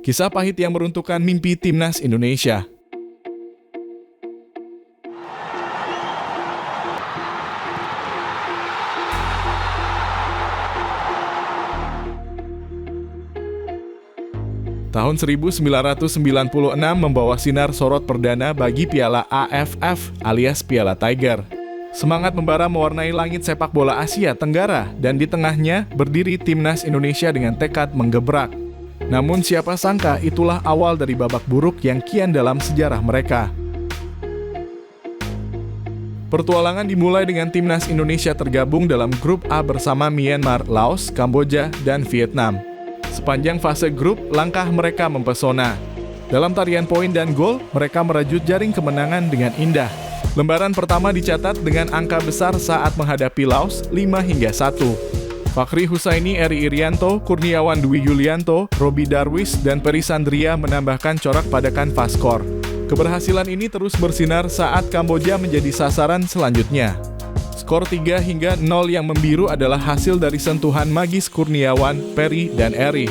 Kisah pahit yang meruntuhkan mimpi timnas Indonesia. Tahun 1996 membawa sinar sorot perdana bagi Piala AFF alias Piala Tiger. Semangat membara mewarnai langit sepak bola Asia Tenggara dan di tengahnya berdiri timnas Indonesia dengan tekad menggebrak. Namun siapa sangka itulah awal dari babak buruk yang kian dalam sejarah mereka. Pertualangan dimulai dengan timnas Indonesia tergabung dalam grup A bersama Myanmar, Laos, Kamboja, dan Vietnam. Sepanjang fase grup, langkah mereka mempesona. Dalam tarian poin dan gol, mereka merajut jaring kemenangan dengan indah. Lembaran pertama dicatat dengan angka besar saat menghadapi Laos 5-1. Fakhri Husaini, Eri Irianto, Kurniawan Dwi Yulianto, Robi Darwis, dan Peri Sandria menambahkan corak pada kanvas skor. Keberhasilan ini terus bersinar saat Kamboja menjadi sasaran selanjutnya. Skor 3-0 yang membiru adalah hasil dari sentuhan magis Kurniawan, Peri, dan Eri.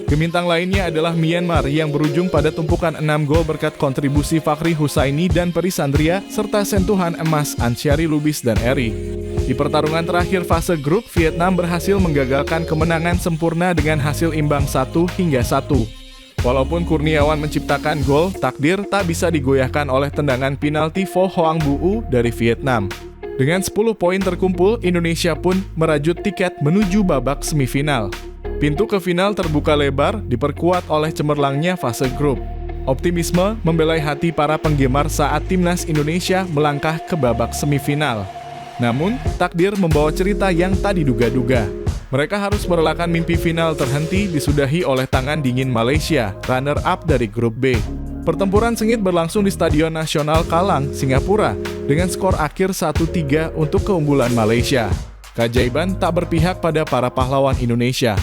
Gemintang lainnya adalah Myanmar yang berujung pada tumpukan 6 gol berkat kontribusi Fakhri Husaini dan Peri Sandria serta sentuhan emas Ansyari Lubis dan Eri. Di pertarungan terakhir fase grup, Vietnam berhasil menggagalkan kemenangan sempurna dengan hasil imbang 1-1. Walaupun Kurniawan menciptakan gol, takdir tak bisa digoyahkan oleh tendangan penalti Vo Hoang Buu dari Vietnam. Dengan 10 poin terkumpul, Indonesia pun merajut tiket menuju babak semifinal. Pintu ke final terbuka lebar, diperkuat oleh cemerlangnya fase grup. Optimisme membelai hati para penggemar saat timnas Indonesia melangkah ke babak semifinal. Namun, takdir membawa cerita yang tak diduga-duga. Mereka harus merelakan mimpi final terhenti disudahi oleh tangan dingin Malaysia, runner-up dari grup B. Pertempuran sengit berlangsung di Stadion Nasional Kalang, Singapura, dengan skor akhir 1-3 untuk keunggulan Malaysia. Keajaiban tak berpihak pada para pahlawan Indonesia.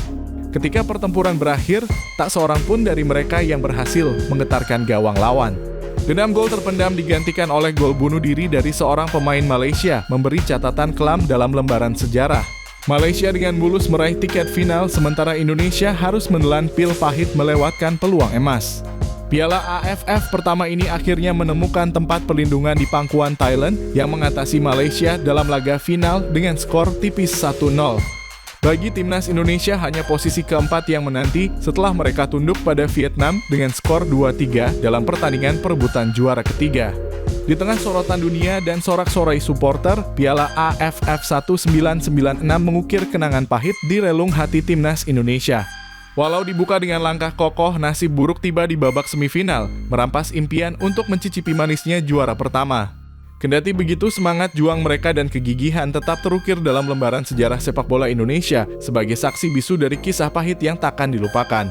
Ketika pertempuran berakhir, tak seorang pun dari mereka yang berhasil menggetarkan gawang lawan. 6 gol terpendam digantikan oleh gol bunuh diri dari seorang pemain Malaysia, memberi catatan kelam dalam lembaran sejarah. Malaysia dengan mulus meraih tiket final, sementara Indonesia harus menelan pil pahit melewatkan peluang emas. Piala AFF pertama ini akhirnya menemukan tempat perlindungan di pangkuan Thailand yang mengatasi Malaysia dalam laga final dengan skor tipis 1-0. Bagi timnas Indonesia hanya posisi keempat yang menanti setelah mereka tunduk pada Vietnam dengan skor 2-3 dalam pertandingan perebutan juara ketiga. Di tengah sorotan dunia dan sorak-sorai supporter, Piala AFF 1996 mengukir kenangan pahit di relung hati timnas Indonesia. Walau dibuka dengan langkah kokoh, nasib buruk tiba di babak semifinal, merampas impian untuk mencicipi manisnya juara pertama. Kendati begitu, semangat juang mereka dan kegigihan tetap terukir dalam lembaran sejarah sepak bola Indonesia sebagai saksi bisu dari kisah pahit yang takkan dilupakan.